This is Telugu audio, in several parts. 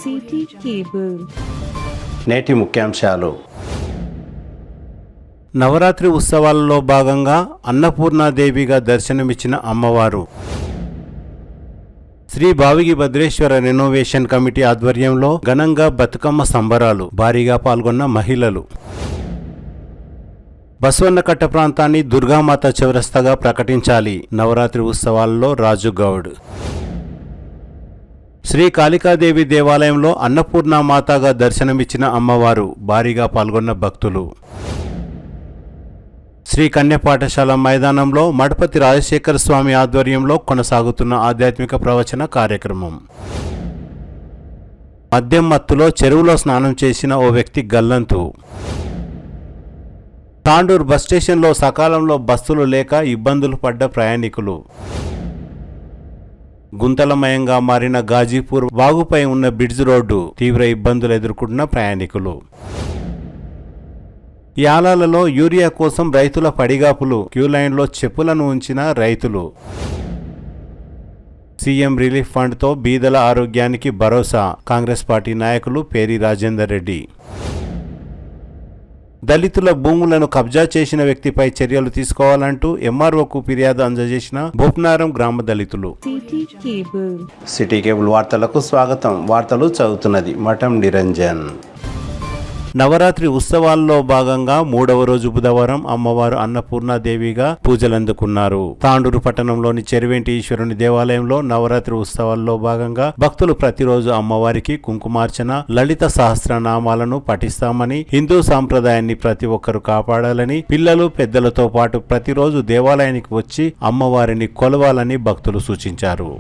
City cable. నేటి ముఖ్యాంశాలు. నవరాత్రి ఉత్సవాలలో భాగంగా అన్నపూర్ణాదేవిగా దర్శనమిచ్చిన అమ్మవారు. శ్రీ భావిగి భద్రేశ్వర రెనోవేషన్ కమిటీ ఆధ్వర్యంలో ఘనంగా బతుకమ్మ సంబరాలు. భారీగా పాల్గొన్న మహిళలు. బస్వన్నకట్ట ప్రాంతాన్ని దుర్గామాత చౌరస్తాగా ప్రకటించాలి. నవరాత్రి ఉత్సవాల్లో రాజుగౌడ్. శ్రీ కాళికాదేవి దేవాలయంలో అన్నపూర్ణమాతగా దర్శనమిచ్చిన అమ్మవారు. భారీగా పాల్గొన్న భక్తులు. శ్రీ కన్య పాఠశాల మైదానంలో మడపతి రాజశేఖర స్వామి ఆధ్వర్యంలో కొనసాగుతున్న ఆధ్యాత్మిక ప్రవచన కార్యక్రమం. మద్యం మత్తులో చెరువులో స్నానం చేసిన ఓ వ్యక్తి గల్లంతు. తాండూరు బస్ స్టేషన్లో సకాలంలో బస్సులు లేక ఇబ్బందులు పడ్డ ప్రయాణికులు. గుంతలమయంగా మారిన గాజీపూర్ వాగుపై ఉన్న బ్రిడ్జ్ రోడ్డు. తీవ్ర ఇబ్బందులు ఎదుర్కొంటున్న ప్రయాణికులు. యాలాలలో యూరియా కోసం రైతుల పడిగాపులు. క్యూలైన్లో చెప్పులను ఉంచిన రైతులు. సీఎం రిలీఫ్ ఫండ్తో బీదల ఆరోగ్యానికి భరోసా. కాంగ్రెస్ పార్టీ నాయకులు పేరి రాజేందర్ రెడ్డి. దళితుల భూములను కబ్జా చేసిన వ్యక్తిపై చర్యలు తీసుకోవాలంటూ ఎంఆర్ఓకు ఫిర్యాదు అందజేసిన భూప్నారం గ్రామ దళితులు. సిటీ కేబుల్ వార్తలకు స్వాగతం. వార్తలు చదువుతున్నది మఠం నిరంజన్. నవరాత్రి ఉత్సవాల్లో భాగంగా 3వ రోజు బుధవారం అమ్మవారు అన్నపూర్ణాదేవిగా పూజలందుకున్నారు. తాండూరు పట్టణంలోని చెరువెంటి ఈశ్వరుని దేవాలయంలో నవరాత్రి ఉత్సవాల్లో భాగంగా భక్తులు ప్రతిరోజు అమ్మవారికి కుంకుమార్చన, లలిత సహస్రనామాలను పఠిస్తామని, హిందూ సాంప్రదాయాన్ని ప్రతి ఒక్కరూ కాపాడాలని, పిల్లలు పెద్దలతో పాటు ప్రతిరోజు దేవాలయానికి వచ్చి అమ్మవారిని కొలవాలని భక్తులు సూచించారు.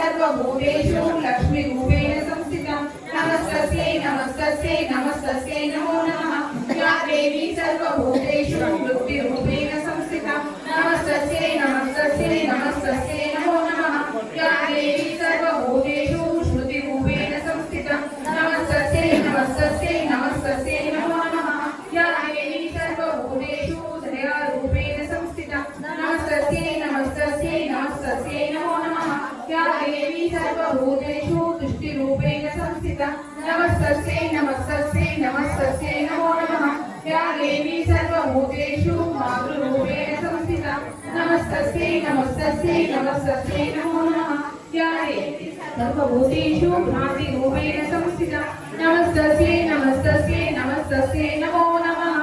सर्वभूतेषु लक्ष्मी रूपेण संस्थिता नमस्तस्यै नमस्तस्यै नमस्तस्यै नमो नमः या देवी सर्वभूतेषु वृत्ति रूपेण संस्थिता नमस्तस्यै नमस्तस्यै नमस्तस्यै नमो नमः या देवी सर्वभूतेषु श्रुति रूपेण संस्थिता नमस्तस्यै नमस्तस्यै नमस्तस्यै नमो नमः या देवी सर्वभूतेषु दया रूपेण संस्थिता नमस्तस्यै नमस्तस्यै नमस्तस्यै नमो नमः या देवी सर्वभूतेषु तुष्टिरूपेण संस्थिता नमस्तस्यै नमस्तस्यै नमस्तस्यै नमो नमः या देवी सर्वभूतेषु मातृरूपेण संस्थिता नमस्तस्यै नमस्तस्यै नमस्तस्यै नमो नमः या देवी सर्वभूतेषु भ्रान्तिरूपेण संस्थिता नमस्तस्यै नमस्तस्यै नमस्तस्यै नमो नमः.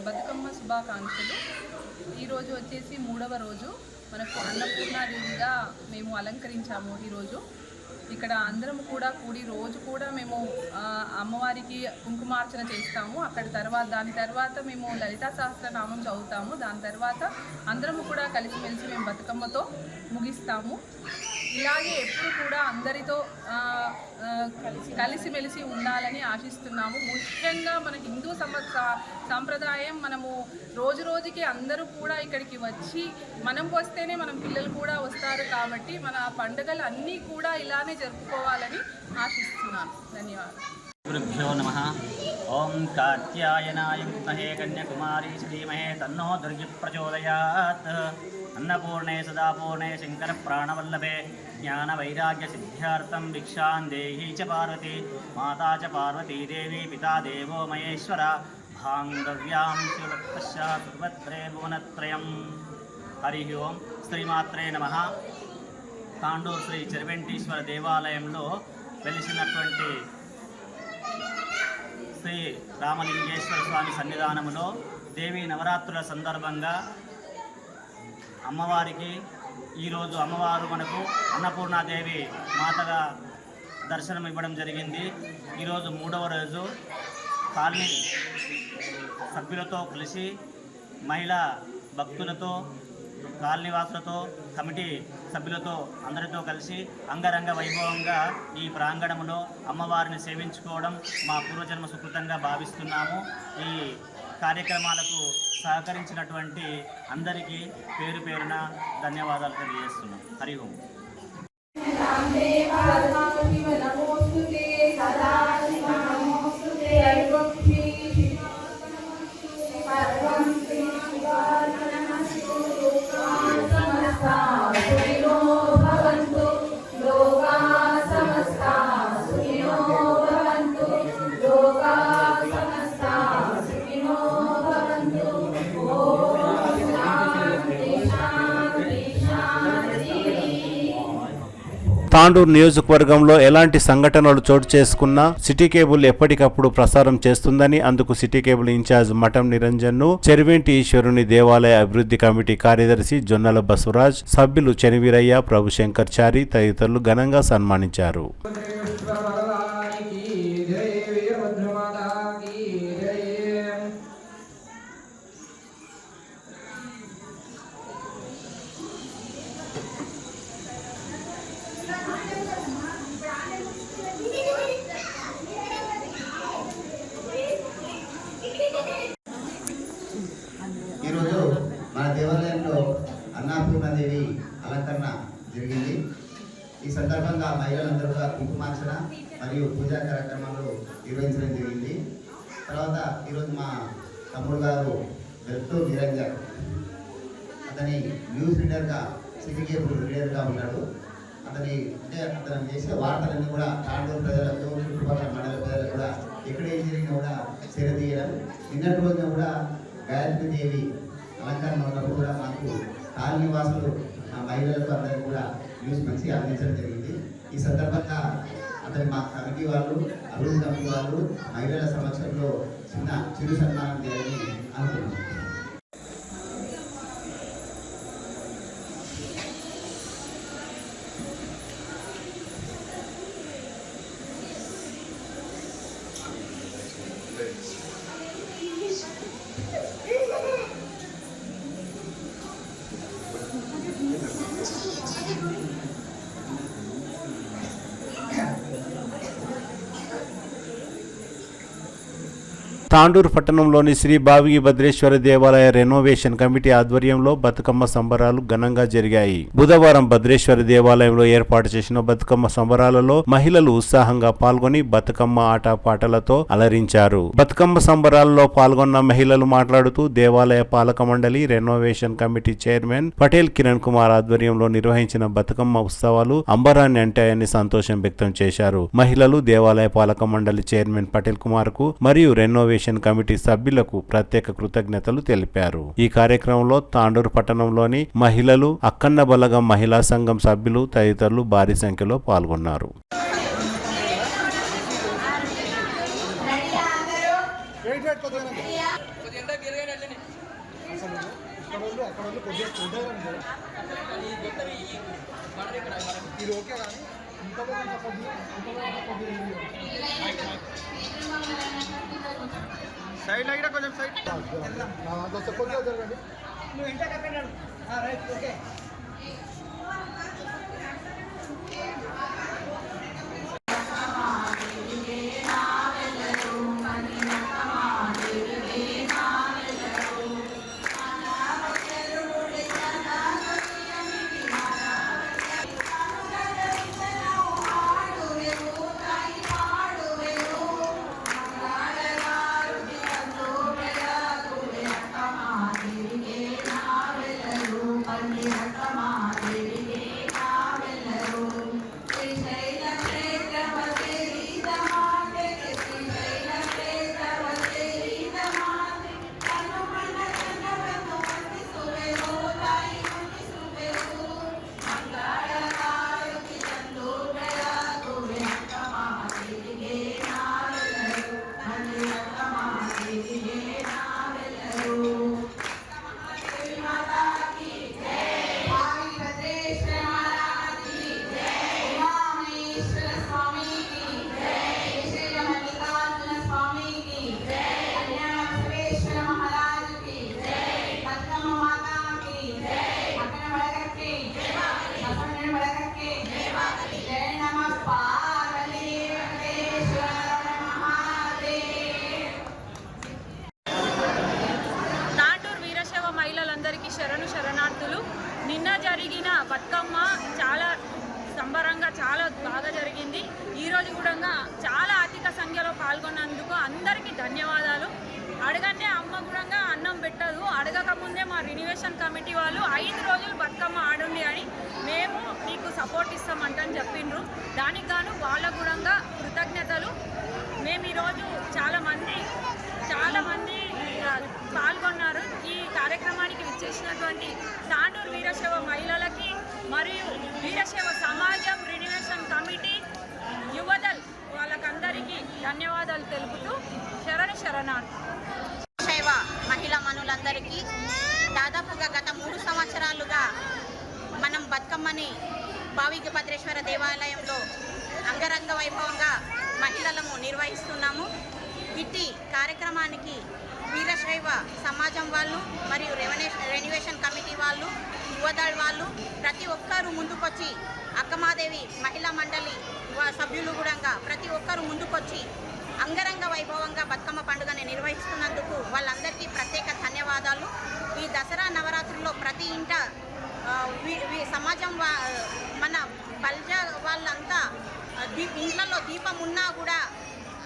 బతుకమ్మ శుభాకాంక్షలు. ఈరోజు వచ్చేసి 3వ రోజు. మనకు అన్నపూర్ణాదేవిగా మేము అలంకరించాము. ఈరోజు ఇక్కడ అందరం కూడా కూడి రోజు కూడా మేము అమ్మవారికి కుంకుమార్చన చేస్తాము. దాని తర్వాత మేము లలితా సహస్రనామం చదువుతాము. దాని తర్వాత అందరం కూడా కలిసిమెలిసి మేము బతుకమ్మతో ముగిస్తాము. ఇలాగే ఎప్పుడు కూడా అందరితో కలిసిమెలిసి ఉండాలని ఆశిస్తున్నాము. ముఖ్యంగా మన హిందూ సాంప్రదాయం మనము రోజు రోజుకి అందరూ కూడా ఇక్కడికి వచ్చి మనం వస్తేనే మనం పిల్లలు కూడా వస్తారు. కాబట్టి మన పండుగలు అన్నీ కూడా ఇలానే జరుపుకోవాలని ఆశిస్తున్నాను. ధన్యవాదాలు. గురుభ్యో నమః. ఓం కాత్యాయనాయ విద్మహే కన్యాకుమారీ శ్రీమహే తన్నో దుర్గి ప్రచోదయాత్. అన్నపూర్ణే సదాపూర్ణే శంకర ప్రాణవల్లభే జ్ఞాన వైరాగ్య సిద్ధ్యార్థం భిక్షాం దేహీ చ పార్వతీ మాతా చ పార్వతీ దేవి పితా దేవో మహేశ్వర భాంగవ్యాం శివత్రే భువనత్రయం. హరి ఓం. శ్రీమాత్రే నమః. తాండూరు శ్రీ చెరువెంటీశ్వర దేవాలయంలో వెలిసినటువంటి శ్రీ రామలింగేశ్వర స్వామి సన్నిధానములో దేవీ నవరాత్రుల సందర్భంగా అమ్మవారికి ఈరోజు అమ్మవారు మనకు అన్నపూర్ణాదేవి మాతగా దర్శనం ఇవ్వడం జరిగింది. ఈరోజు 3వ రోజు కాలనీ సభ్యులతో కలిసి మహిళా భక్తులతో కాలనీవాసులతో కమిటీ సభ్యులతో అందరితో కలిసి అంగరంగ వైభవంగా ఈ ప్రాంగణంలో అమ్మవారిని సేవించుకోవడం మా పూర్వజన్మ సుకృతంగా భావిస్తున్నాము. ఈ కార్యక్రమాలకు సహకరించినటువంటి అందరికీ పేరు పేరున ధన్యవాదాలు తెలియజేస్తున్నాం. హరి ఓం. తాండూరు నియోజకవర్గంలో ఎలాంటి సంఘటనలు చోటు చేసుకున్నా సిటీ కేబుల్ ఎప్పటికప్పుడు ప్రసారం చేస్తుందని అందుకు సిటీ కేబుల్ ఇన్ఛార్జ్ మఠం నిరంజన్ను చెరువేంటి ఈశ్వరుని దేవాలయ అభివృద్ధి కమిటీ కార్యదర్శి జొన్నల బసవరాజ్, సభ్యులు చెనివీరయ్య, ప్రభుశంకర్ చారి తదితరులు ఘనంగా సన్మానించారు. ఈరోజు మన దేవాలయంలో అన్నపూర్ణాదేవి అలంకరణ జరిగింది. ఈ సందర్భంగా మహిళలందరూ కూడా కుంకుమార్చన మరియు పూజా కార్యక్రమాలు నిర్వహించడం జరిగింది. తర్వాత ఈరోజు మా తమ్ముడు గారు వెల్తూరు నిరంజన్, అతని న్యూస్ రీడర్గా, సిటీ కేబుల్ రీడర్గా ఉన్నాడు. అతను చేసే వార్తలన్నీ కూడా తాండూరు ప్రజలకు, చుట్టుపక్కల మండల ప్రజలకు కూడా ఎక్కడ ఏం జరిగినా కూడా చేరదీయడం. నిన్నటి రోజున కూడా గాయత్రీదేవి అలంకరణ ఉన్నప్పుడు కూడా మాకు కాలనీ వాసులు మహిళలకు అందరికీ కూడా న్యూస్ మంచిగా అందించడం జరిగింది. ఈ సందర్భంగా మా కమిటీ వాళ్ళు, అభివృద్ధి కమిటీ వాళ్ళు మహిళల సమక్షంలో చిరు సన్మానం చేయాలని అనుకుంటున్నాం. తాండూరు పట్టణంలోని శ్రీ బావిగి భద్రేశ్వర దేవాలయ రెనోవేషన్ కమిటీ ఆధ్వర్యంలో బతుకమ్మ సంబరాలు ఘనంగా జరిగాయి. బుధవారం భద్రేశ్వర దేవాలయంలో ఏర్పాటు చేసిన బతుకమ్మ సంబరాలలో మహిళలు ఉత్సాహంగా పాల్గొని బతుకమ్మ ఆట పాటలతో అలరించారు. బతుకమ్మ సంబరాలలో పాల్గొన్న మహిళలు మాట్లాడుతూ దేవాలయ పాలక మండలి renovation committee chairman Patel Kiran Kumar ఆధ్వర్యంలో నిర్వహించిన బతుకమ్మ ఉత్సవాలు అంబరాన్ని అంటాయని సంతోషం వ్యక్తం చేశారు. మహిళలు దేవాలయ పాలక మండలి చైర్మన్ పటేల్ కుమార్ కు మరియు రెనోవేషన్ కమిటీ సభ్యులకు ప్రత్యేక కృతజ్ఞతలు తెలిపారు. ఈ కార్యక్రమంలో తాండూరు పట్టణంలోని మహిళలు, అక్కన్న బలగం మహిళా సంఘం సభ్యులు తదితరులు భారీ సంఖ్యలో పాల్గొన్నారు. సైడ్ లైట్ కొంచెం సైడ్ కొద్దిగా జరగండి. నువ్వు ఇంట కట్టండి. Right, okay. Krishna శుభాకాంక్షలు. నిన్న జరిగిన బతుకమ్మ చాలా సంబరంగా చాలా బాగా జరిగింది. ఈరోజు కూడా చాలా అధిక సంఖ్యలో పాల్గొన్నందుకు అందరికీ ధన్యవాదాలు. అడగంటే అమ్మ కూడా అన్నం పెట్టదు. అడగకముందే మా రినివేషన్ కమిటీ వాళ్ళు 5 రోజులు బతుకమ్మ ఆడుండి అని మేము మీకు సపోర్ట్ ఇస్తామంటని చెప్పిండ్రు. దానికి గాను వాళ్ళకు కూడా కృతజ్ఞతలు. మేము ఈరోజు చాలామంది పాల్గొన్నారు. ఈ కార్యక్రమానికి విచ్చేసినటువంటి తాండూరు వీరశైవ మహిళలకి మరియు వీరశైవ సమాజం రినివేషన్ కమిటీ యువదల్ వాళ్ళకందరికీ ధన్యవాదాలు తెలుపుతూ శరణార్థి. వీరశైవ మహిళా మనులందరికీ దాదాపుగా గత 3 సంవత్సరాలుగా మనం బతుకమ్మని భావిక భద్రేశ్వర దేవాలయంలో అంగరంగ వైభవంగా మహిళలము నిర్వహిస్తున్నాము. ఇట్టి కార్యక్రమానికి వీరశైవ సమాజం వాళ్ళు మరియు రెన్యువేషన్ కమిటీ వాళ్ళు, యువదళ్ వాళ్ళు ప్రతి ఒక్కరూ ముందుకొచ్చి, అక్కమాదేవి మహిళా మండలి సభ్యులు కూడా ప్రతి ఒక్కరూ ముందుకొచ్చి అంగరంగ వైభవంగా బతుకమ్మ పండుగని నిర్వహిస్తున్నందుకు వాళ్ళందరికీ ప్రత్యేక ధన్యవాదాలు. ఈ దసరా నవరాత్రుల్లో ప్రతి ఇంట సమాజం మన బల్జ వాళ్ళంతా ఇంట్లలో దీపం ఉన్నా కూడా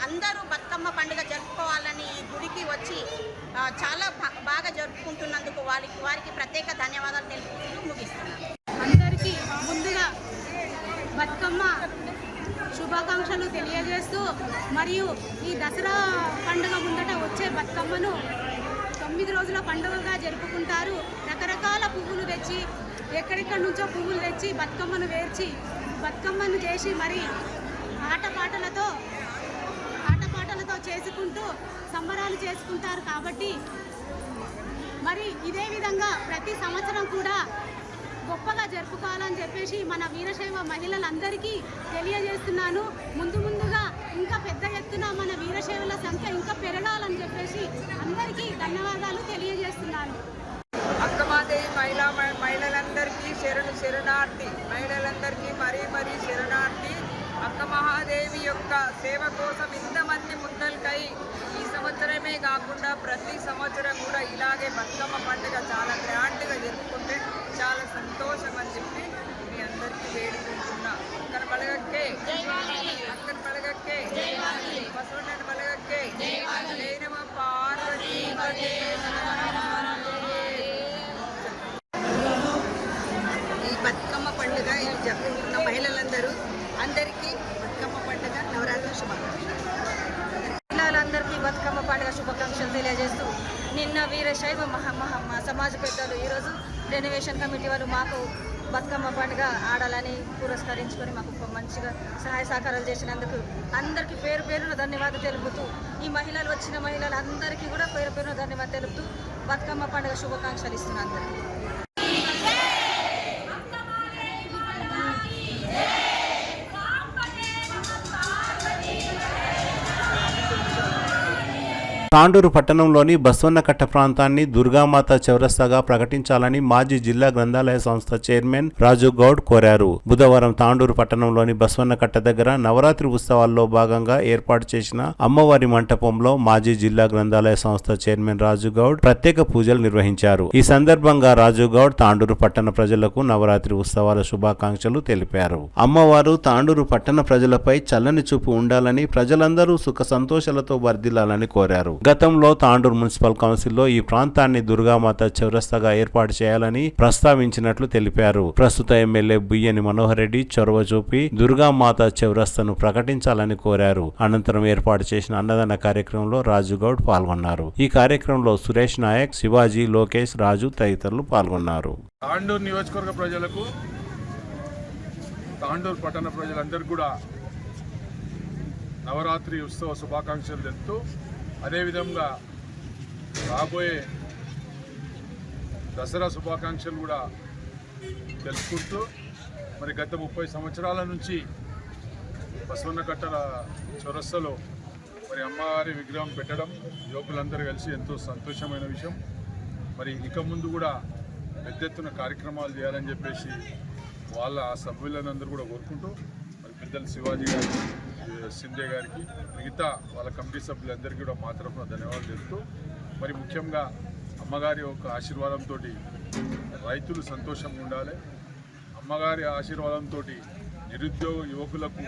అందరూ బతుకమ్మ పండుగ జరుపుకోవాలని ఈ గుడికి వచ్చి చాలా బాగా జరుపుకుంటున్నందుకు వారికి ప్రత్యేక ధన్యవాదాలు తెలుపుతూ ముగిస్తున్నాను. అందరికీ ముందుగా బతుకమ్మ శుభాకాంక్షలు తెలియజేస్తూ, మరియు ఈ దసరా పండుగ ముందట వచ్చే బతుకమ్మను 9 రోజుల పండుగగా జరుపుకుంటారు. రకరకాల పువ్వులు తెచ్చి, ఎక్కడెక్కడి నుంచో పువ్వులు తెచ్చి బతుకమ్మను వేర్చి బతుకమ్మను చేసి మరి ఆటపాటలతో చేసుకుంటూ సంబరాలు చేసుకుంటారు. కాబట్టి మరి ఇదే విధంగా ప్రతి సంవత్సరం కూడా గొప్పగా జరుపుకోవాలని చెప్పేసి మన వీరశైవ మహిళలందరికీ తెలియజేస్తున్నాను. ముందుగా ఇంకా పెద్ద ఎత్తున మన వీరశైవుల సంఖ్య ఇంకా పెరగాలని చెప్పేసి అందరికీ ధన్యవాదాలు తెలియజేస్తున్నాను. అక్కమాదేవి మహిళలందరికీ శరణార్థి. మహిళలందరికీ మరీ శరణార్థి. అక్క మహాదేవి యొక్క సేవ కోసం ఇంతమంది ముందలకై ఈ సంవత్సరమే కాకుండా ప్రతి సంవత్సరం కూడా ఇలాగే బతుకమ్మ పండుగ చాలా గ్రాండ్గా జరుపుకుంటే చాలా సంతోషం అని చెప్పి మీ అందరికీ వేడుకుంటున్నా. అక్కన పలగక్కే, అక్కన పలగక్కే, బసవన్న పలగక్కే, జైనమ పార్వతీ ఈ బతుకమ్మ పండుగ జరుపుకుంటున్న మహిళలందరూ అందరికీ బతుకమ్మ పండుగ నవరాత్రి శుభాకాంక్షలు. మహిళలందరికీ బతుకమ్మ పండుగ శుభాకాంక్షలు తెలియజేస్తూ, నిన్న వీరశైవ సమాజ పెద్దలు ఈరోజు రెనోవేషన్ కమిటీ వాళ్ళు మాకు బతుకమ్మ పండుగ ఆడాలని పురస్కరించుకొని మాకు మంచిగా సహాయ సహకారాలు చేసినందుకు అందరికీ పేరున ధన్యవాదాలు తెలుపుతూ, ఈ వచ్చిన మహిళలందరికీ కూడా పేరున ధన్యవాదాలు తెలుపుతూ బతుకమ్మ పండుగ శుభాకాంక్షలు ఇస్తున్నాను అందరికీ. తాండూరు పట్టణంలోని బస్వన్నకట్ట ప్రాంతాన్ని దుర్గామాత చౌరస్తాగా ప్రకటించాలని మాజీ జిల్లా గ్రంథాలయ సంస్థ చైర్మన్ రాజు గౌడ్ కోరారు. బుధవారం తాండూరు పట్టణంలోని బస్వన్నకట్ట దగ్గర నవరాత్రి ఉత్సవాల్లో భాగంగా ఏర్పాటు చేసిన అమ్మవారి మంటపంలో మాజీ జిల్లా గ్రంథాలయ సంస్థ చైర్మన్ రాజు గౌడ్ ప్రత్యేక పూజలు నిర్వహించారు. ఈ సందర్భంగా రాజు గౌడ్ తాండూరు పట్టణ ప్రజలకు నవరాత్రి ఉత్సవాల శుభాకాంక్షలు తెలిపారు. అమ్మవారు తాండూరు పట్టణ ప్రజలపై చల్లని చూపు ఉండాలని, ప్రజలందరూ సుఖ సంతోషాలతో వర్ధిల్లాలని కోరారు. గతంలో తాండూరు మున్సిపల్ కౌన్సిల్లో ఈ ప్రాంతాన్ని దుర్గామాత చౌరస్తాగా ఏర్పాటు చేయాలని ప్రస్తావించినట్లు తెలిపారు. ప్రస్తుత ఎమ్మెల్యే బుయ్యని మనోహర్ రెడ్డి చొరవ చూపి దుర్గామాత చౌరస్తాను ప్రకటించాలని కోరారు. అనంతరం ఏర్పాటు చేసిన అన్నదాన కార్యక్రమంలో రాజు గౌడ్ పాల్గొన్నారు. ఈ కార్యక్రమంలో సురేష్ నాయక్, శివాజీ, లోకేష్, రాజు తదితరులు పాల్గొన్నారు. తాండూరు నియోజకవర్గ ప్రజలకు, తాండూరు పట్టణ ప్రజలందరికీ కూడా నవరాత్రి ఉత్సవ శుభాకాంక్షలు తెలుపుతూ, అదేవిధంగా రాబోయే దసరా శుభాకాంక్షలు కూడా తెలుసుకుంటూ, మరి గత 30 సంవత్సరాల నుంచి బసవన్నకట్టల చౌరస్తాలో మరి అమ్మవారి విగ్రహం పెట్టడం యువకులందరూ కలిసి ఎంతో సంతోషమైన విషయం. మరి ఇక ముందు కూడా పెద్ద ఎత్తున కార్యక్రమాలు చేయాలని చెప్పేసి వాళ్ళ సభ్యులందరూ కూడా కోరుకుంటూ, మరి పెద్దలు శివాజీ గారికి, సింధే గారికి, మిగతా వాళ్ళ కమిటీ సభ్యులందరికీ కూడా మా తరఫున ధన్యవాదాలు తెలుపుతూ, మరి ముఖ్యంగా అమ్మగారి యొక్క ఆశీర్వాదంతో రైతులు సంతోషంగా ఉండాలి. అమ్మగారి ఆశీర్వాదంతో నిరుద్యోగ యువకులకు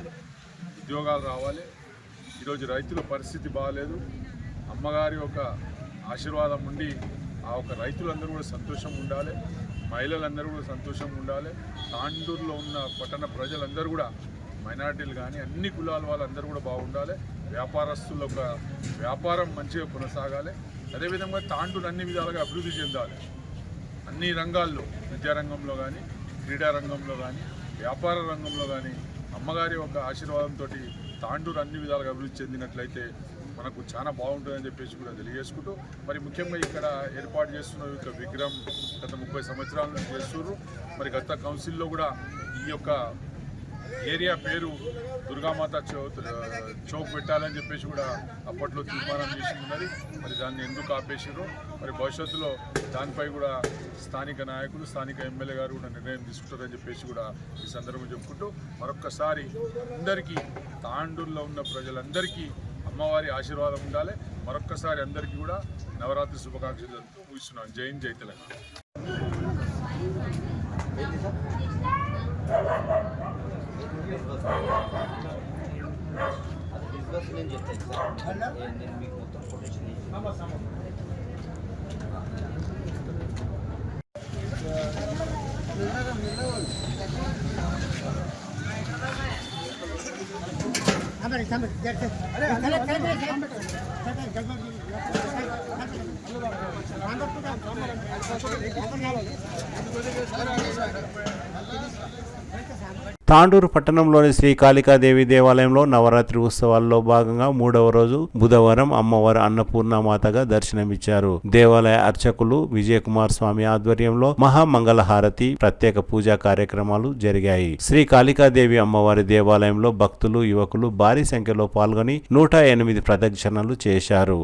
ఉద్యోగాలు రావాలి. ఈరోజు రైతుల పరిస్థితి బాగాలేదు. అమ్మగారి యొక్క ఆశీర్వాదం ఉండి ఆ ఒక రైతులందరూ కూడా సంతోషంగా ఉండాలి. మహిళలందరూ కూడా సంతోషంగా ఉండాలి. తాండూరులో ఉన్న పట్టణ ప్రజలందరూ కూడా మైనారిటీలు కానీ అన్ని కులాల వాళ్ళందరూ కూడా బాగుండాలి. వ్యాపారస్తుల ఒక వ్యాపారం మంచిగా కొనసాగాలి. అదేవిధంగా తాండూరు అన్ని విధాలుగా అభివృద్ధి చెందాలి. అన్ని రంగాల్లో, విద్యారంగంలో కానీ, క్రీడా రంగంలో కానీ, వ్యాపార రంగంలో కానీ అమ్మగారి ఒక ఆశీర్వాదంతో తాండూరు అన్ని విధాలుగా అభివృద్ధి చెందినట్లయితే మనకు చాలా బాగుంటుందని చెప్పేసి కూడా తెలియజేసుకుంటూ, మరి ముఖ్యంగా ఇక్కడ ఏర్పాటు చేస్తున్న యొక్క విగ్రహం గత 30 సంవత్సరాల నుంచి చేస్తున్నారు. మరి గత కౌన్సిల్లో కూడా ఈ యొక్క ఏరియా పేరు దుర్గామాత చౌక్ పెట్టాలని చెప్పేసి కూడా అప్పట్లో తీర్మానం చేసి ఉన్నది. మరి దాన్ని ఎందుకు ఆపేసారో, మరి భవిష్యత్తులో దానిపై కూడా స్థానిక నాయకులు, స్థానిక ఎమ్మెల్యే గారు కూడా నిర్ణయం తీసుకుంటారని చెప్పేసి కూడా ఈ సందర్భంగా చెప్పుకుంటూ, మరొక్కసారి అందరికీ తాండూరులో ఉన్న ప్రజలందరికీ అమ్మవారి ఆశీర్వాదం ఉండాలి. మరొక్కసారి అందరికీ కూడా నవరాత్రి శుభాకాంక్షలు ముగిస్తున్నాను. జై హింద్, జై తెలంగాణ. తాండూరు పట్టణంలోని శ్రీ కాళికాదేవి దేవాలయంలో నవరాత్రి ఉత్సవాల్లో భాగంగా 3వ రోజు బుధవారం అమ్మవారు అన్నపూర్ణమాతగా దర్శనమిచ్చారు. దేవాలయ అర్చకులు విజయకుమార్ స్వామి ఆధ్వర్యంలో మహామంగళహారతి, ప్రత్యేక పూజా కార్యక్రమాలు జరిగాయి. శ్రీ కాళికాదేవి అమ్మవారి దేవాలయంలో భక్తులు, యువకులు భారీ సంఖ్యలో పాల్గొని 108 ప్రదక్షిణలు చేశారు.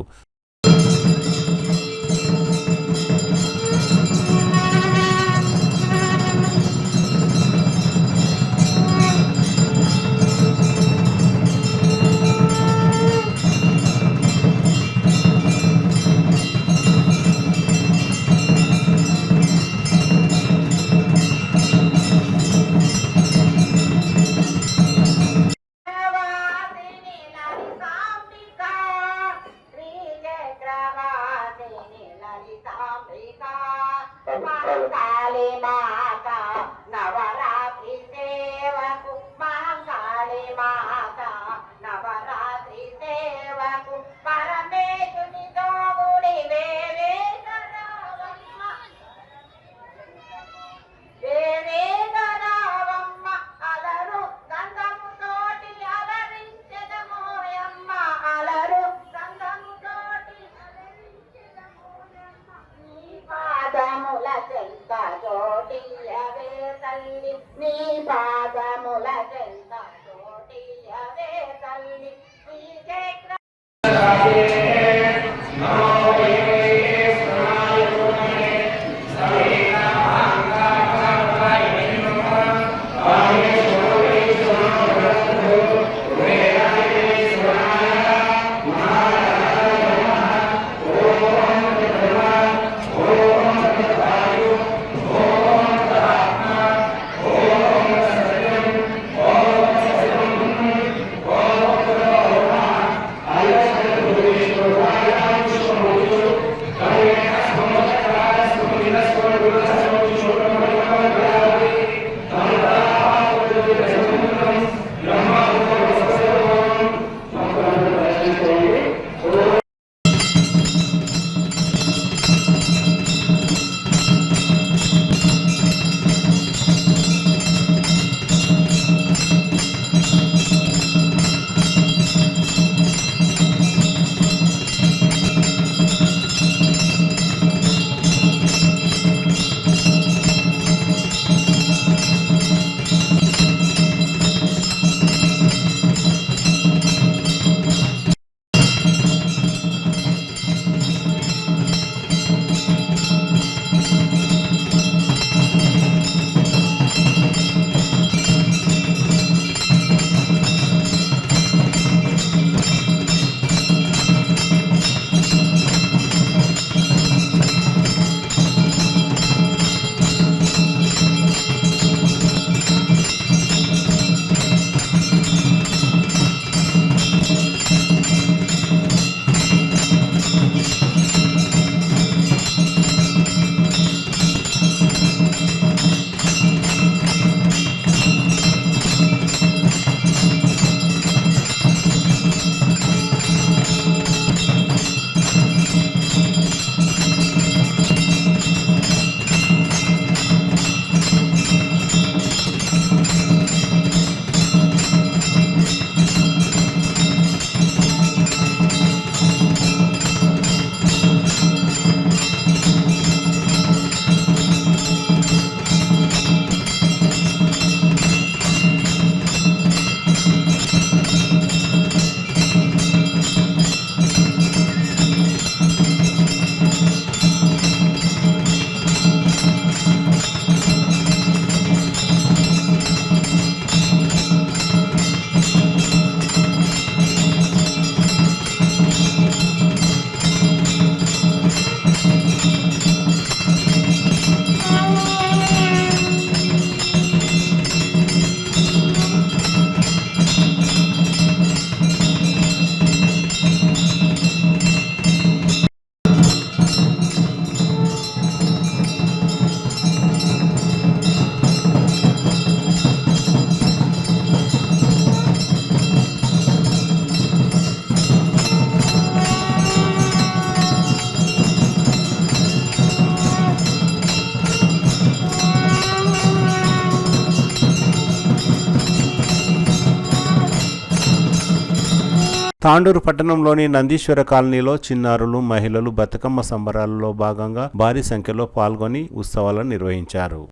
తాండూరు పట్టణంలోని నందీశ్వర కాలనీలో చిన్నారులు, మహిళలు బతుకమ్మ సంబరాలలో భాగంగా భారీ సంఖ్యలో పాల్గొని ఉత్సవాలను నిర్వహించారు.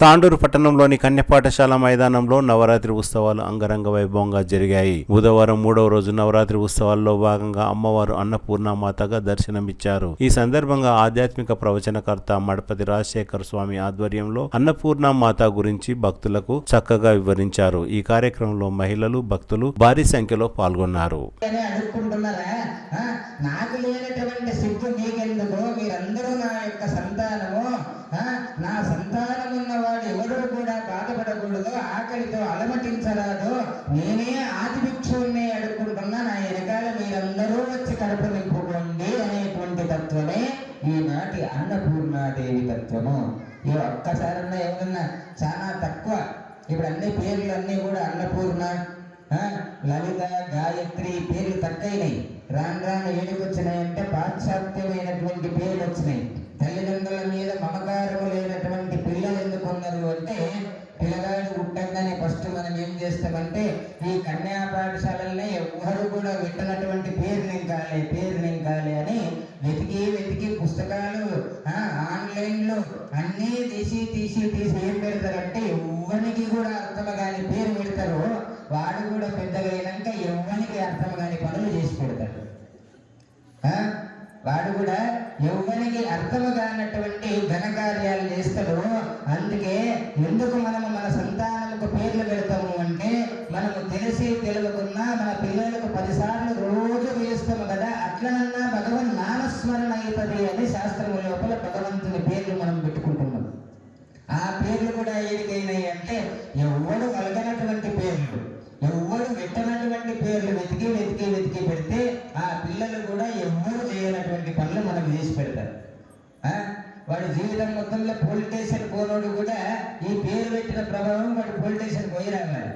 తాండూరు పట్టణంలోని కన్య పాఠశాల మైదానంలో నవరాత్రి ఉత్సవాలు అంగరంగ వైభవంగా జరిగాయి. బుధవారం 3వ రోజు నవరాత్రి ఉత్సవాల్లో భాగంగా అమ్మవారు అన్నపూర్ణమాతగా దర్శనమిచ్చారు. ఈ సందర్భంగా ఆధ్యాత్మిక ప్రవచనకర్త మడపతి రాజశేఖర్ స్వామి ఆధ్వర్యంలో అన్నపూర్ణమాత గురించి భక్తులకు చక్కగా వివరించారు. ఈ కార్యక్రమంలో మహిళలు, భక్తులు భారీ సంఖ్యలో పాల్గొన్నారు. నాకు లేనటువంటి సిగ్గు మీకెందుకు? మీరందరూ నా యొక్క సంతానము. నా సంతానం ఉన్నవాడు ఎవరు కూడా బాధపడకూడదు, ఆకలితో అలమటించరాదు. నేనే ఆదిభిక్షుణ్ణి అడుక్కుంటున్నా, నా వెనకాల మీరందరూ వచ్చి కడుపు నింపుకోండి అనేటువంటి తత్వమే ఈనాటి అన్నపూర్ణాదేవి తత్వము. ఇవి ఒక్కసారన్నా ఏమన్నా చాలా తక్కువ. ఇప్పుడు అన్ని పేర్లు అన్నీ కూడా అన్నపూర్ణ, లలిత, గాయత్రి పేర్లు తక్కువైనాయి. రాను ఏడుకొచ్చినాయంటే పాశ్చాత్యమైనటువంటి పేర్లు వచ్చినాయి. తల్లిదండ్రుల మీద మమకారము లేనటువంటి పిల్లలు ఎందుకు ఉన్నారు అంటే, పిల్లగాడు పుట్టంగానే ఫస్ట్ మనం ఏం చేస్తామంటే ఈ కన్యా పాఠశాలల్ని ఎవరు కూడా పెట్టినటువంటి పేరు నింకాలి అని వెతికి పుస్తకాలు ఆన్లైన్లో అన్నీ తీసి ఏం పెడతారంటే ఎవ్వనికి కూడా అర్థం కాని పేరు పెడతారు. వాడు కూడా పెద్దగా అయినాక ఎవ్వనికి అర్థం కాని పనులు చేసి పెడతాడు. వాడు కూడా ఎవ్వరికి అర్థం కానటువంటి ఘనకార్యాలు చేస్తాడు. అందుకే ఎందుకు మనము మన సంతానముకు పేర్లు పెడతాము అంటే, మనము తెలిసి తెలియకున్నా మన పిల్లలకు 10 సార్లు రోజు వేస్తాము కదా, అట్లనన్నా భగవన్ నామస్మరణ అవుతుంది అని శాస్త్రము లోపల భగవంతుని పేర్లు మనం పెట్టుకుంటున్నాం. ఆ పేర్లు కూడా ఏదికైనాయి అంటే ఎవ్వడు కలగనటువంటి పేర్లు, ఎవ్వడు పెట్టనటువంటి పేర్లు వెతికి పెడితే ఆ పిల్లలు కూడా ఎవ్వరు చేయనటువంటి పనులు మనకు చేసి పెడతారు. వాడి జీవితం మొత్తంలో పోలీస్ స్టేషన్ పోనోడు కూడా ఈ పేరు పెట్టిన ప్రభావం వాడు పోలీస్ స్టేషన్ పోయి రావాలి.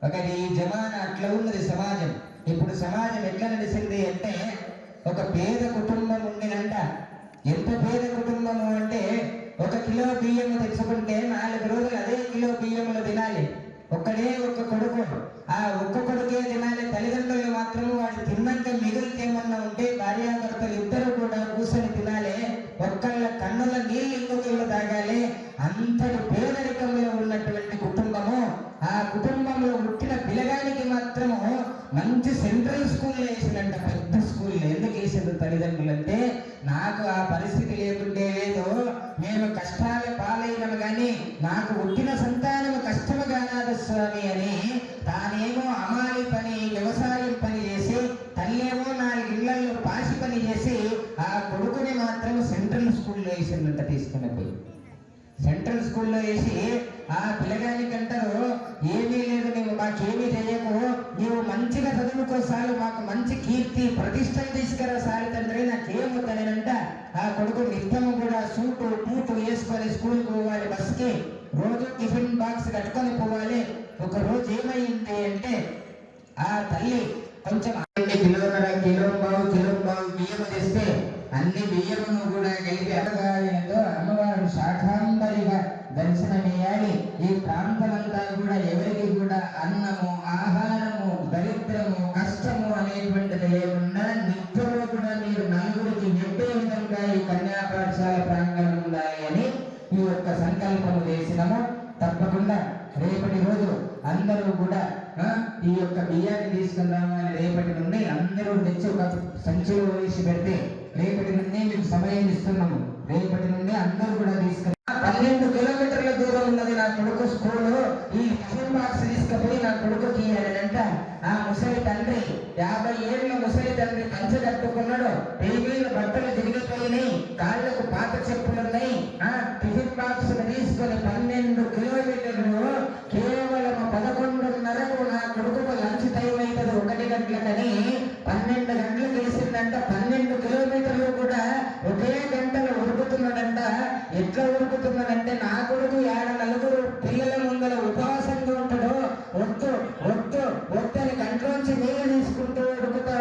ఒకటి ఈ జమానా అట్లా ఉన్నది సమాజం. ఇప్పుడు సమాజం ఎట్లా నడిచింది అంటే, ఒక పేద కుటుంబం ఉండినంట. ఎంత పేద కుటుంబము అంటే, 1 కిలో బియ్యము తెచ్చుకుంటే 4 రోజులు అదే కిలో బియ్యములు తినాలి. ఒక్కడే ఒక్క కొడుకు, ఆ ఒక్క కొడుకే తినాలి. తల్లిదండ్రులు మాత్రం వాడు తిన్నాక మిగిలితేమన్నా ఉంటే భార్యాభర్తలు ఇద్దరు కూడా కూర్చొని తినాలి. ఒక్కళ్ళ కన్నుల నీళ్ళు ఇంకొకళ్ళు తాగాలి. అంతటి పేదరికంలో ఉన్నటువంటి కుటుంబము. ఆ కుటుంబంలో పుట్టిన పిల్లగానికి మాత్రము మంచి సెంట్రల్ స్కూల్లో వేసినంట, పెద్ద స్కూల్లో. ఎందుకు వేసింది తల్లిదండ్రులు అంటే, నాకు ఆ పరిస్థితి లేకుంటే లేదు, మేము కష్టాల పాలైనము కానీ నాకు పుట్టిన సంతానము కష్టము కానాదు స్వామి అని తానేమో అమాలి పని, వ్యవసాయం పని చేసి, తల్లేమో 4 ఇళ్లలో పాసి పని చేసి ఆ కొడుకుని మాత్రం సెంట్రల్ స్కూల్లో వేసిందంట. తీసుకుని పోయి సెంట్రల్ స్కూల్లో వేసి ఆ పిల్లగానికంటారు, ఏమీ లేదు, నువ్వు మాకేమీ చేయకు, నీవు మంచిగా చదువుకో చాలు, మాకు మంచి కీర్తి ప్రతిష్టలు తీసుకురా సారి తండ్రి, నాకేమవుతానంట. ఆ కొడుకు నిత్యము కూడా సూటు బూటు వేసుకొని స్కూల్కి పోవాలి, బస్కి రోజు టిఫిన్ బాక్స్ కట్టుకొని పోవాలి. ఒక రోజు ఏమైంది అంటే, ఆ తల్లి కొంచెం కిలోన్నర, కిలో బావు బియ్యము తెస్తే అన్ని బియ్యమును కూడా కలిపి అమ్మవారు శాఖాంబరిగా దర్శనమియాలి. ఈ అనేటువంటిది లేకుండా నిత్యము కూడా మీరు నలుగురికి ఎట్టే విధంగా ఈ కన్యా పాఠశాల ప్రాంగణం ఉండాలి అని ఈ యొక్క సంకల్పం చేసినాము. తప్పకుండా రేపటి రోజు అందరూ కూడా ఈ యొక్క బియ్యాన్ని తీసుకుని రావాలి. రేపటి నుండి అందరూ తెచ్చి ఒక సంచిలో వేసి పెడితే రేపటి నుండి మీకు సమయం ఇస్తున్నాము. రేపటి నుండి అందరూ కూడా తీసుకుని 12 కిలోమీటర్ల దూరం ఉన్నది నా కొడుకు స్కూలు. ఈ టిఫిన్ బాక్స్ తీసుకుపోయి నా కొడుకుకి ఇయ్యాలంట. ఆ ముసలి తండ్రి 50 ఏళ్ళ ముసలి తండ్రి పంచె కట్టుకున్నాడు. టీవీలో బట్టలు తిరిగిపోయినాయి, కాళ్ళకు పాత చెప్పులున్నాయి. టిఫిన్ బాక్స్ తీసుకొని 12 కిలోమీటర్లు కేవలం 11:30కు నా కొడుకు లంచ్ టైం అవుతుంది 1 గంటలకని 12 గంటలకు వేసిందంట. 12 కిలోమీటర్లు కూడా ఒకే గంటలో ఉరుకుతున్నాడంట. ఎట్లా ఉరుకుతున్నాడంటే నా కొడుకు 4 పిల్లల ముందర ఉపవాసంగా ఉంటాడు. వద్దు వద్దు వద్దని గంటలోంచి నీళ్ళు తీసుకుంటూ ఉరుకుతా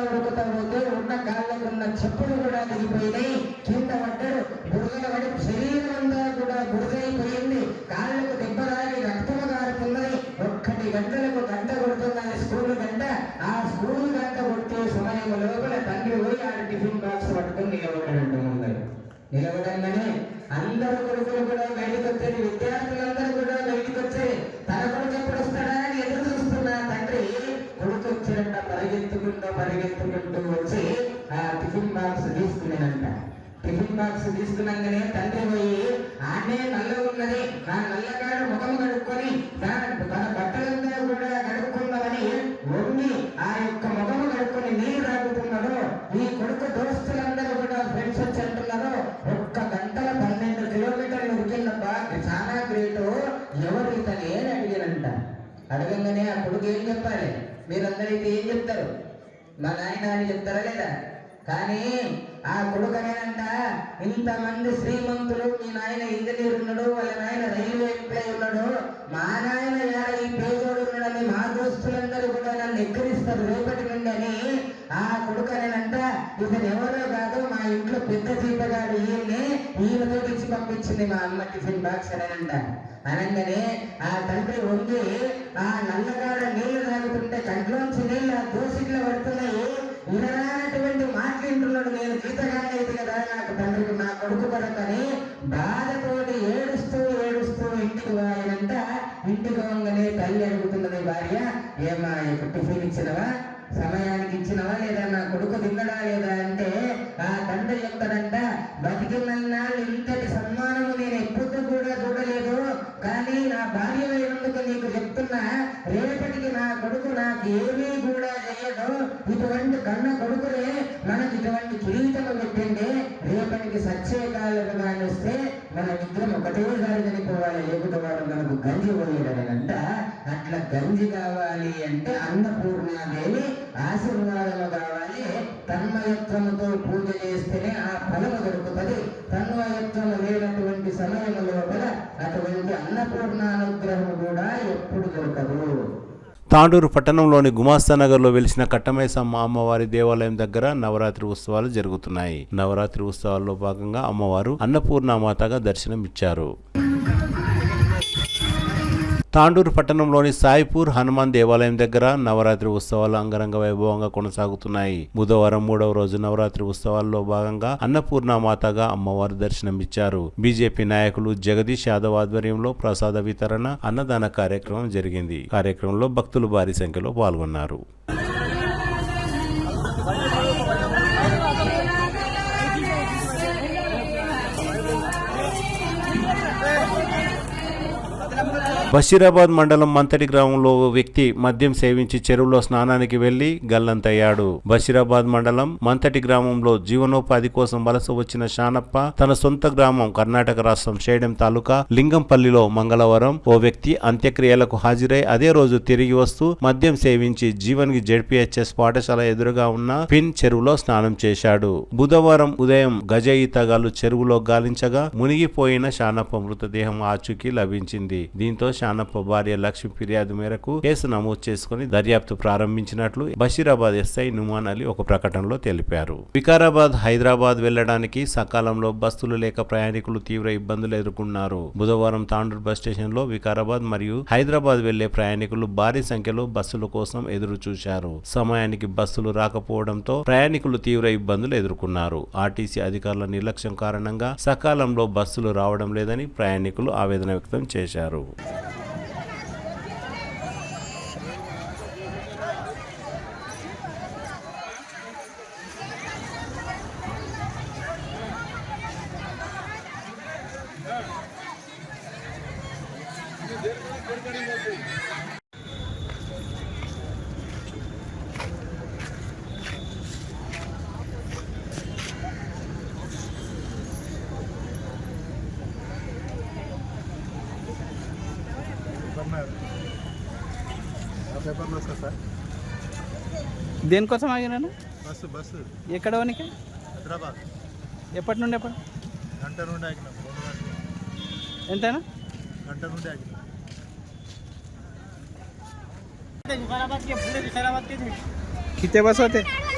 పోతే ఉన్న కాళ్ళకు ఉన్న చెప్పులు కూడా దిగిపోయినాయి. కింద పడ్డాడు. బురదల పడి శరీరం అంతా కూడా బురదైపోయింది. కాళ్ళకు దెబ్బలాగి రక్తము గారుతున్నది. 1 గంటలకు గంట కొడుతున్నది స్కూల్ గంట. ఆ స్కూల్ గంట కొట్టే సమయం లోపల తండ్రి పోయి ఆ టిఫిన్ బాక్స్ పట్టుకుని నిలబడ్డాడు. ముందర నిలబడంగానే అందరూ కొడుకులు కూడా బయటకు వచ్చారు. విద్యార్థులందరూ కూడా బయటకు వచ్చారు. తన కొడుకు ఎప్పుడు వస్తాడా అని ఎదురు చూస్తున్న తండ్రి కొడుకు వచ్చినంట. పరిగెత్తుకుంటూ వచ్చి ఆ టిఫిన్ బాక్స్ తీసుకునేనంట. టిఫిన్ బాక్స్ తీసుకున్నాగానే తండ్రి పోయి ఆనే నల్ల ఉన్నది, నా నల్లగాడు ముఖం కడుక్కొని తన బట్టలంతా కూడా కడుక్కుందామని వంగి ఆ యొక్క ముఖము కడుక్కొని నీరు తాగుతున్నాడు. ఈ కొడుకు దోస్తులందరూ కూడా ఫ్రెండ్స్ వచ్చి అంటున్నారు, 1 గంటల 12 కిలోమీటర్లు ఉరికిందబ్బా, చాలా గ్రేటు, ఎవరు ఇతని అని అడిగారంట. అడగంగానే ఆ కొడుకు ఏం చెప్పాలి? మీరందరైతే ఏం చెప్తారు? మా నాయన అని చెప్తారా లేదా? కానీ ఆ కొడుకనేనంట, ఇంతమంది శ్రీమంతులు, మీ నాయన ఇంజనీర్ ఉన్నాడు, వాళ్ళ నాయన రైల్వే ఎంప్లాయ్ ఉన్నాడు, మా నాయన ఈ పేదోడు ఉన్నాడని మా దోస్తులందరూ కూడా నన్ను ఎక్కిరిస్తారు రేపటి నుండి అని ఆ కొడుకనేనంట, ఇతను ఎవరో కాదు, మా ఇంట్లో పెద్ద చీపగాడు ఈయనతో ఇచ్చి పంపించింది మా అమ్మ టిఫిన్ బాక్స్ అనేనంట. అనగానే ఆ తండ్రి వంగి ఆ నల్లగాడ నీళ్లు తాగుతుంటే కంట్లోంచి నీళ్ళు ఆ దోసిట్లో పడుతున్నాయి. ఇలాంటి మాట్లాడుతున్నాడు. నేను గీతగానే అయితే కదా నాకు తండ్రికి నా కొడుకు కొరకని బాధతోటి ఏడుస్తూ ఇంటికి పోయానంట. ఇంటికి వంగనే తల్లి అడుగుతున్నది భార్య, ఏమా టిఫిన్ ఇచ్చినవా, సమయానికి ఇచ్చినవా లేదా, నా కొడుకు తిన్నడా లేదా అంటే ఆ తండ్రి చెప్తాడంట, బతికినన్నాళ్ళు ఇంతటి సన్మానము నేను ఎప్పుడు కూడా చూడలేదు. కానీ నా భార్య అయినందుకు నీకు చెప్తున్నా, రేపటికి నా కొడుకు నాకు ఏమీ కూడా చేయడు. ఇటువంటి కన్న కొడుకులే మనకి ఇటువంటి కిరీటము పెట్టండి. రేపటికి సచ్చే కాలం కానిస్తే మన ఇద్దరం ఒకటేసారి చనిపోవాలి, లేకపోతే వాడు మనకు గంజి పోయాడనంట. అట్లా గంజి కావాలి అంటే అన్నపూర్ణాదేవి ఆశీర్వాదము కావాలి. తన్మయత్వముతో పూజ చేస్తేనే ఆ ఫలము దొరుకుతుంది. తన్మయత్వము లేనటువంటి సమయం లోపల అటువంటి అన్నపూర్ణానుగ్రహము కూడా ఎప్పుడు దొరకదు. తాండూరు పట్టణంలోని గుమాస్తానగర్లో వెలిసిన కట్టమైసమ్మ అమ్మవారి దేవాలయం దగ్గర నవరాత్రి ఉత్సవాలు జరుగుతున్నాయి. నవరాత్రి ఉత్సవాల్లో భాగంగా అమ్మవారు అన్నపూర్ణమాతగా దర్శనమిచ్చారు. తాండూరు పట్టణంలోని సాయిపూర్ హనుమాన్ దేవాలయం దగ్గర నవరాత్రి ఉత్సవాలు అంగరంగ వైభవంగా కొనసాగుతున్నాయి. బుధవారం 3వ రోజు నవరాత్రి ఉత్సవాల్లో భాగంగా అన్నపూర్ణమాతగా అమ్మవారు దర్శనమిచ్చారు. బీజేపీ నాయకులు జగదీష్ యాదవ్ ఆధ్వర్యంలో ప్రసాద వితరణ, అన్నదాన కార్యక్రమం జరిగింది. కార్యక్రమంలో భక్తులు భారీ సంఖ్యలో పాల్గొన్నారు. బషీరాబాద్ మండలం మంతటి గ్రామంలో ఓ వ్యక్తి మద్యం సేవించి చెరువులో స్నానానికి వెళ్లి గల్లంతయ్యాడు. బషీరాబాద్ మండలం మంతటి గ్రామంలో జీవనోపాధి కోసం వలస వచ్చిన షానప్ప తన సొంత గ్రామం కర్ణాటక రాష్ట్రం షేడెం తాలూకా లింగంపల్లిలో మంగళవారం ఓ వ్యక్తి అంత్యక్రియలకు హాజరై అదే రోజు తిరిగి వస్తూ మద్యం సేవించి జీవన్కి జెడ్పీహెచ్ఎస్ పాఠశాల ఎదురుగా ఉన్న పిన్ చెరువులో స్నానం చేశాడు. బుధవారం ఉదయం గజ ఈతగాళ్లు చెరువులో గాలించగా మునిగిపోయిన షానప్ప మృతదేహం ఆచూకీ లభించింది. దీంతో శానప్ప భార్య లక్ష్మి ఫిర్యాదు మేరకు కేసు నమోదు చేసుకుని దర్యాప్తు ప్రారంభించినట్లు బషీరాబాద్ ఎస్ఐ నుమాన్ అలీ ఒక ప్రకటనలో తెలిపారు. వికారాబాద్ హైదరాబాద్ వెళ్లడానికి సకాలంలో బస్సులు లేక ప్రయాణికులు తీవ్ర ఇబ్బందులు ఎదుర్కొన్నారు. బుధవారం తాండూర్ బస్ స్టేషన్ లో వికారాబాద్ మరియు హైదరాబాద్ వెళ్లే ప్రయాణికులు భారీ సంఖ్యలో బస్సుల కోసం ఎదురు చూశారు. సమయానికి బస్సులు రాకపోవడంతో ప్రయాణికులు తీవ్ర ఇబ్బందులు ఎదుర్కొన్నారు. ఆర్టీసీ అధికారుల నిర్లక్ష్యం కారణంగా సకాలంలో బస్సులు రావడం లేదని ప్రయాణికులు ఆవేదన వ్యక్తం చేశారు. పేపర్లో వస్తా సార్. దేనికోసం ఆగినాను? బస్సు ఎక్కడ వనికి? హైదరాబాద్. ఎప్పటి నుండి ఎప్పటి? గంట నుండి ఆగినాం. ఎంతైనా గంట నుండి ఆగినాం. कितने बस होते? कितनी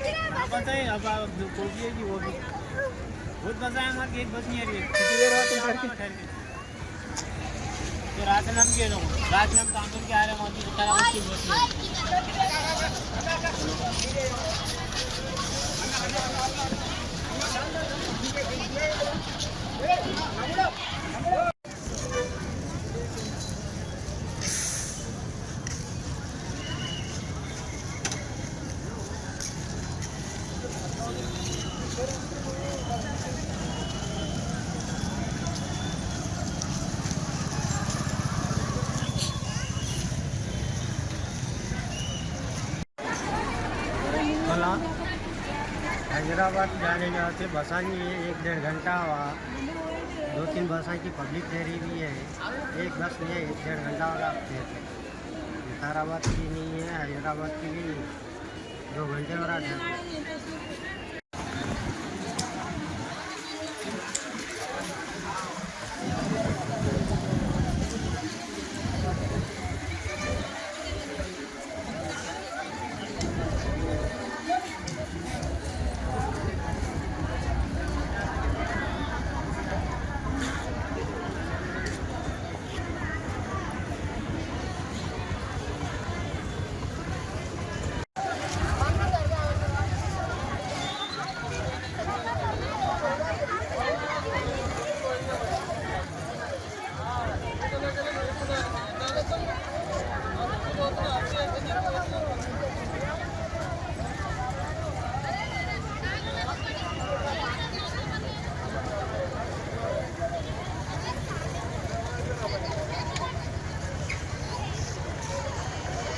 देर होती है? हैदराबाद जाने जाते बसा नहीं है, 1-1.5 घंटा हुआ। 2-3 बसा की पब्लिक ठहरी भी है, एक बस नहीं है, 1-1.5 घंटा वाला विकाराबाद की नहीं है, हैदराबाद की भी 2 घंटे वाला है।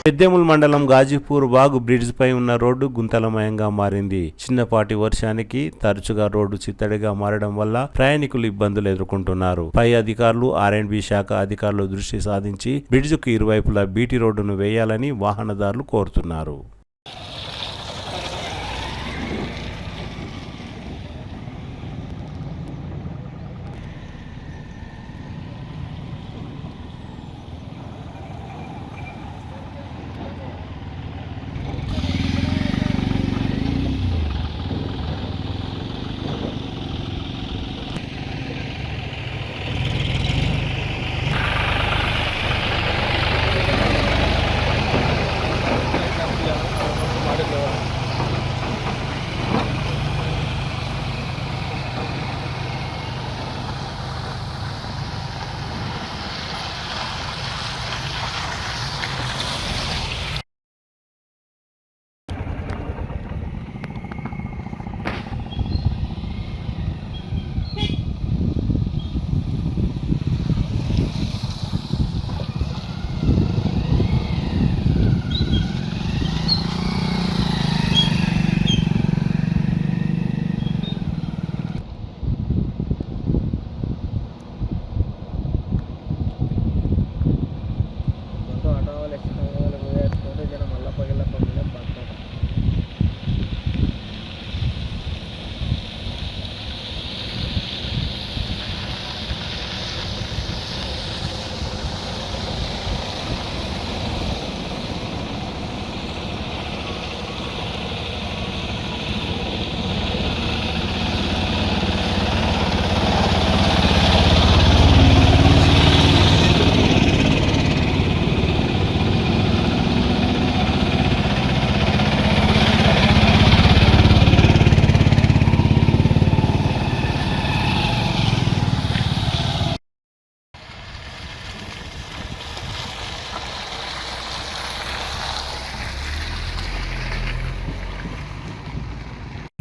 పెద్దెముల్ మండలం గాజీపూర్ వాగు బ్రిడ్జ్ పై ఉన్న రోడ్డు గుంతలమయంగా మారింది. చిన్నపాటి వర్షానికి తరచుగా రోడ్డు చిత్తడిగా మారడం వల్ల ప్రయాణికులు ఇబ్బందులు ఎదుర్కొంటున్నారు. పై అధికారులు R&B శాఖ అధికారులు దృష్టి సాధించి బ్రిడ్జ్కు ఇరువైపులా బీటీ రోడ్డును వేయాలని వాహనదారులు కోరుతున్నారు.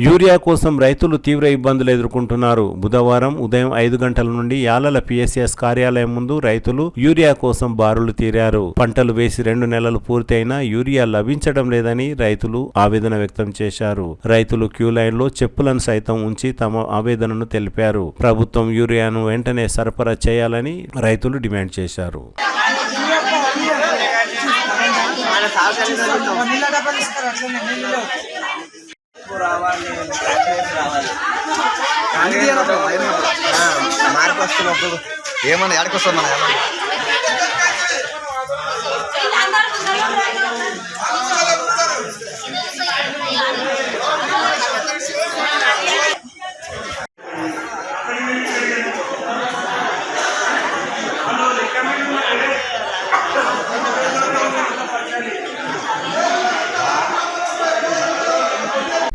యూరియా కోసం రైతులు తీవ్ర ఇబ్బందులు ఎదుర్కొంటున్నారు. బుధవారం ఉదయం 5 గంటల నుండి యాలల పిఎస్ఎస్ కార్యాలయం ముందు రైతులు యూరియా కోసం బారులు తీరారు. పంటలు వేసి 2 నెలలు పూర్తయినా యూరియా లభించడం లేదని రైతులు ఆవేదన వ్యక్తం చేశారు. రైతులు క్యూ లైన్లో చెప్పులను సైతం ఉంచి తమ ఆవేదనను తెలిపారు. ప్రభుత్వం యూరియాను వెంటనే సరఫరా చేయాలని రైతులు డిమాండ్ చేశారు. మార్పు వస్తున్నప్పుడు ఏమన్నా ఎడకొస్తాం మన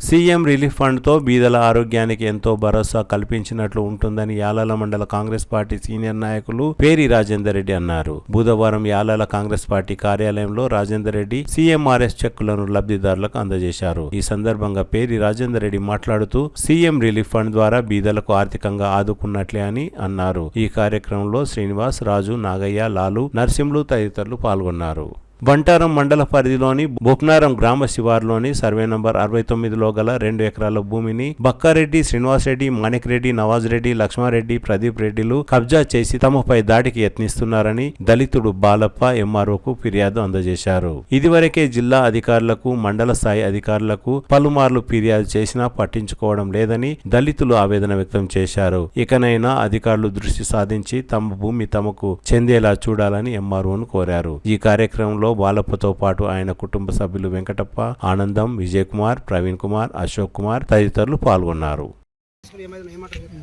సీఎం రిలీఫ్ ఫండ్తో బీదల ఆరోగ్యానికి ఎంతో భరోసా కల్పించినట్లు ఉంటుందని యాలాల మండల కాంగ్రెస్ పార్టీ సీనియర్ నాయకులు పేరి రాజేందర్ రెడ్డి అన్నారు. బుధవారం యాలాల కాంగ్రెస్ పార్టీ కార్యాలయంలో రాజేందర్ రెడ్డి సీఎంఆర్ఎస్ చెక్కులను లబ్ధిదారులకు అందజేశారు. ఈ సందర్భంగా పేరి రాజేందర్ రెడ్డి మాట్లాడుతూ సీఎం రిలీఫ్ ఫండ్ ద్వారా బీదలకు ఆర్థికంగా ఆదుకున్నట్లే అని అన్నారు. ఈ కార్యక్రమంలో శ్రీనివాస్, రాజు, నాగయ్య, లాలు, నర్సింలు తదితరులు పాల్గొన్నారు. బంటారం మండల పరిధిలోని బొప్నారం గ్రామ శివారులోని సర్వే నంబర్ 69లో గల 2 ఎకరాల భూమిని బక్కారెడ్డి, శ్రీనివాసరెడ్డి, మాణిక్ రెడ్డి, నవాజ్ రెడ్డి, లక్ష్మారెడ్డి, ప్రదీప్ రెడ్డిలు కబ్జా చేసి తమపై దాడికి యత్నిస్తున్నారని దళితుడు బాలప్ప ఎంఆర్ఓకు ఫిర్యాదు అందజేశారు. ఇదివరకే జిల్లా అధికారులకు, మండల స్థాయి అధికారులకు పలుమార్లు ఫిర్యాదు చేసినా పట్టించుకోవడం లేదని దళితులు ఆవేదన వ్యక్తం చేశారు. ఇకనైనా అధికారులు దృష్టి సాధించి తమ భూమి తమకు చెందేలా చూడాలని ఎంఆర్ఓను కోరారు. ఈ కార్యక్రమంలో బాలప్పతో పాటు ఆయన కుటుంబ సభ్యులు వెంకటప్ప, ఆనందం, విజయ్ కుమార్, ప్రవీణ్ కుమార్, అశోక్ కుమార్ తదితరులు పాల్గొన్నారు.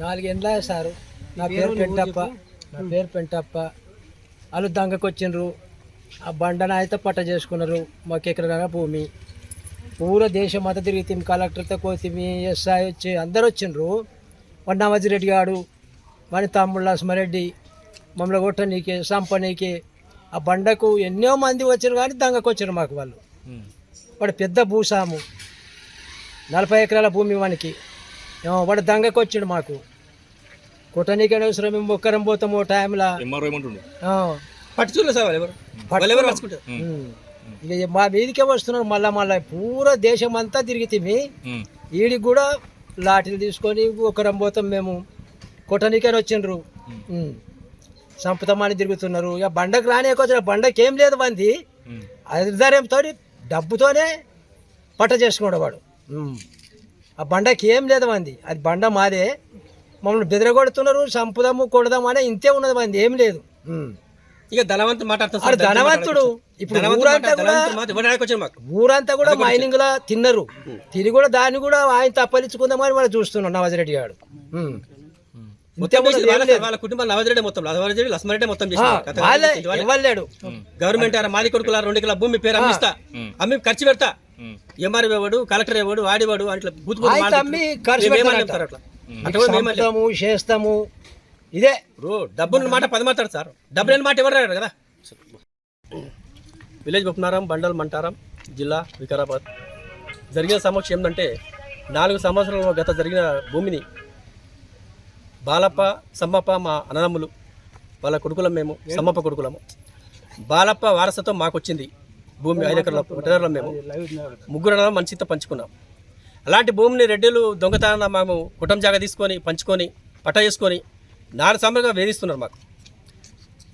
4 ఏళ్ళ సారు. నా పేరు పెంటప్ప. వాళ్ళు దంగకొచ్చిండ్రు. ఆ బండన అయితే పట్ట చేసుకున్నారు. మాకు ఎకరాల భూమి పూర దేశం అంతా తిరిగి కలెక్టర్తో కోతిమి, ఎస్ఐ వచ్చి అందరు వచ్చిండ్రు. వాడు నవాజ్ రెడ్డి గాడు, వాడి తమ్ముడు లక్ష్మారెడ్డి మమ్మల్ని కొట్టనీకే, సంపనీకే. ఆ బండకు ఎన్నో మంది వచ్చారు కానీ దంగకొచ్చారు మాకు వాళ్ళు. వాడు పెద్ద భూసాము, 40 ఎకరాల భూమి వానికి. వాడు దంగకొచ్చాడు మాకు. కొట్టనీకే అవసరం మేము ఒక్కరం పోతాము టైంలో. ఇక మా మీదికే వస్తున్నారు మళ్ళా పూరా దేశం అంతా తిరిగితే వీడికి కూడా లాఠీలు తీసుకొని ఒకరం పోతాం మేము. కొట్టనీకే వచ్చిండ్రు, సంపుతమని తిరుగుతున్నారు. ఇక బండకు రానికొచ్చిన బండకి ఏం లేదు మంది ఆధారంతో డబ్బుతోనే పట్ట చేసుకున్నాడు వాడు. ఆ బండకి ఏం లేదు మంది, అది బండ మాదే. మమ్మల్ని బెదరగొడుతున్నారు, సంపుదాము కొడదాము అనే ఇంతే ఉన్నది మంది, ఏం లేదు. ఇక ధనవంతుడు. ఇప్పుడు ఊరంతా కూడా మైనింగ్ లా తిన్నారు. తిరిగి కూడా దాన్ని కూడా ఆయన తప్పలించుకుందామని మనం చూస్తున్నాం నవాజ్ రెడ్డి గారు. గవర్నమెంట్ మాది కొడుకుల 2 ఎకరాల భూమి పేరు అమ్మిస్తా, అమ్మి ఖర్చు పెడతా. ఎంఆర్ ఇవ్వడు, కలెక్టర్ ఇవ్వడు, వాడివాడు అట్లా చేస్తాము. ఇదే డబ్బులు మాట 10 మాట్లాడు సార్, డబ్బు లేని మాట ఎవరు కదా. విలేజ్ బొప్నారం, బండల్ మంటారం, జిల్లా వికారాబాద్. జరిగిన సమస్య ఏంటంటే 4 సంవత్సరాల గత జరిగిన భూమిని బాలప్ప, సమ్మప్ప మా అన్నదమ్ములు, వాళ్ళ కొడుకులం మేము, సమ్మప్ప కొడుకులము. బాలప్ప వారసత్వం మాకు వచ్చింది భూమి 5 ఎకరాల. మేము 3 అన్నదమ్ములు మంచితో పంచుకున్నాం. అలాంటి భూమిని రెడ్డిలు దొంగతనాన్ని మేము కుటుంబ జాగా తీసుకొని పంచుకొని పట్ట చేసుకొని 4 సంవత్సరాలుగా వేధిస్తున్నారు మాకు.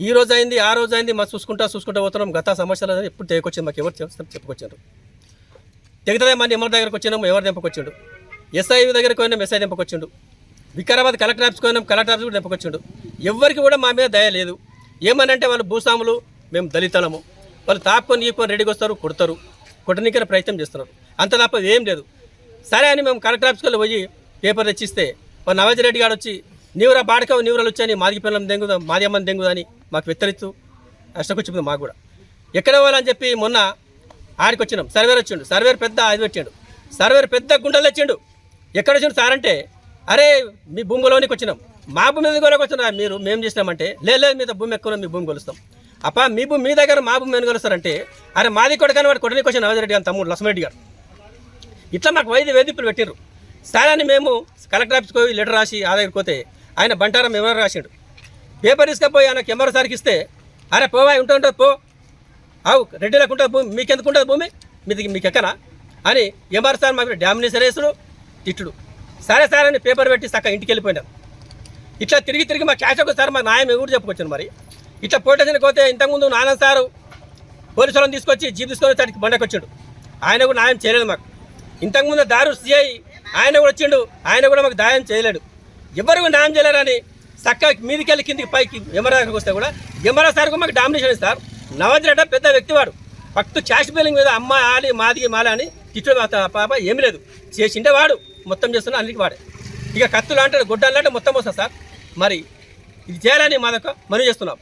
ఈ రోజు అయింది, ఆ రోజు అయింది, మాకు చూసుకుంటా పోతున్నాం. గత సమస్యలు ఎప్పుడు తెగకొచ్చింది మాకు, ఎవరు చెప్పుకొచ్చారు. తెగతదే మంది ఎవరి దగ్గరకు వచ్చినాము, ఎవరు దెంపకొచ్చిండు. ఎస్ఐ దగ్గరకు పోయినాం, ఎస్ఐ దెంపకొచ్చిండు. వికారాబాద్ కలెక్టర్ ఆఫీస్కి పోయినాం, కలెక్టర్ ఆఫీస్ కూడా దెంపకొచ్చిండు. ఎవరికి కూడా మా మీద దయ లేదు. ఏమనంటే వాళ్ళు భూస్వాములు, మేము దళితులము. వాళ్ళు తాపుకొని రెడీకి వస్తారు, కొడతారు, కొట్టనీకర ప్రయత్నం చేస్తున్నారు. అంత తప్ప ఏం లేదు. సరే అని మేము కలెక్టర్ ఆఫీస్కి పోయి పేపర్ తెచ్చిస్తే వాళ్ళు నవాజ్ రెడ్డి గారు వచ్చి నీవురా బాడకవు, నీవురాలు వచ్చాయని మాది పిల్లలు దెంగుదా, మాది అమ్మని దెంగుదని మాకు వెత్తరిస్తూ అష్టకొచ్చింది. మాకు కూడా ఎక్కడ పోవాలని చెప్పి మొన్న ఆడికి వచ్చినాం. సర్వేర్ వచ్చిండు, సర్వేర్ పెద్ద అది పెట్టిండు, సర్వేర్ పెద్ద గుంటలు తెచ్చిండు. ఎక్కడ వచ్చిండు సార్ అంటే, అరే మీ భూమిలోనికి వచ్చినాం, మా భూమి మీద కూడా వచ్చినా మీరు మేము చేసినామంటే, లేదు మీద భూమి ఎక్కువ మీ భూమి కొలుస్తాం. అప్ప మీ భూమి మీ దగ్గర మా భూమి ఎందుకు కొలుస్తారంటే, అరే మాది కొడుకని వాడు కొట్టడానికి వచ్చిన నవాజ్ రెడ్డి గారు తమ్ముడు లక్ష్మరెడ్డి గారు. ఇట్లా మాకు వేధింపులు పెట్టిర్రు. స్థానాన్ని మేము కలెక్టర్ ఆఫీస్కి పోయి లెటర్ రాసి ఆ దగ్గరికి పోతే ఆయన బంటారం ఎవరు రాసిండు. పేపర్ తీసుకపోయి ఆయనకు ఎంఆర్ఓ సార్కి ఇస్తే అరే పోవా ఉంటుంది పో అవు రెడ్డిలకు ఉంటుంది భూమి, మీకెందుకు ఉంటుంది భూమి, మీకు ఎక్కనా అని ఎంఆర్ సార్ మాకు డామినేషన్ వేసుడు తిట్టుడు. సరే సార్ అని పేపర్ పెట్టి చక్కగా ఇంటికి వెళ్ళిపోయినారు. ఇట్లా తిరిగి మా క్యాష్ సార్ మా న్యాయం ఎవరు చెప్పుకొచ్చాను. మరి ఇట్లా పోటేషన్కి పోతే ఇంతకుముందు నాన్న సారు పోలీసు వాళ్ళని తీసుకొచ్చి జీప్ తీసుకొని వాటికి బండకు వచ్చాడు. ఆయన కూడా న్యాయం చేయలేదు మాకు. ఇంతకుముందు దారు సిఐ ఆయన కూడా వచ్చిండు, ఆయన కూడా మాకు న్యాయం చేయలేడు. ఎవరు న్యాయం చేయలేరని చక్కగా మీదికి వెళ్ళి కిందికి పైకి ఎమరాకి వస్తే కూడా ఎమరా సార్కు మాకు డామినేషన్ ఇస్తారు. నవద్రెడ్డ పెద్ద వ్యక్తివాడు, ఫక్తు క్యాష్ బిల్లింగ్ మీద అమ్మ ఆలి మాదికి మాల అని తిట్టు పాప ఏమి లేదు చేసిండే వాడు మొత్తం చేస్తున్నా అన్నిటికీ వాడే. ఇక కత్తులు అంటాడు గొడ్డలు అంటే మొత్తం వస్తుంది సార్. మరి ఇది చేయాలని మాదొక మనం చేస్తున్నాం.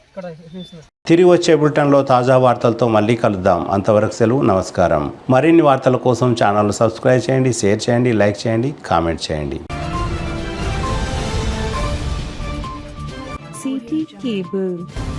తిరిగి వచ్చే బులెటిన్లో తాజా వార్తలతో మళ్ళీ కలుద్దాం. అంతవరకు సెలవు, నమస్కారం. మరిన్ని వార్తల కోసం ఛానల్ సబ్స్క్రైబ్ చేయండి, షేర్ చేయండి, లైక్ చేయండి, కామెంట్ చేయండి. CT Cable.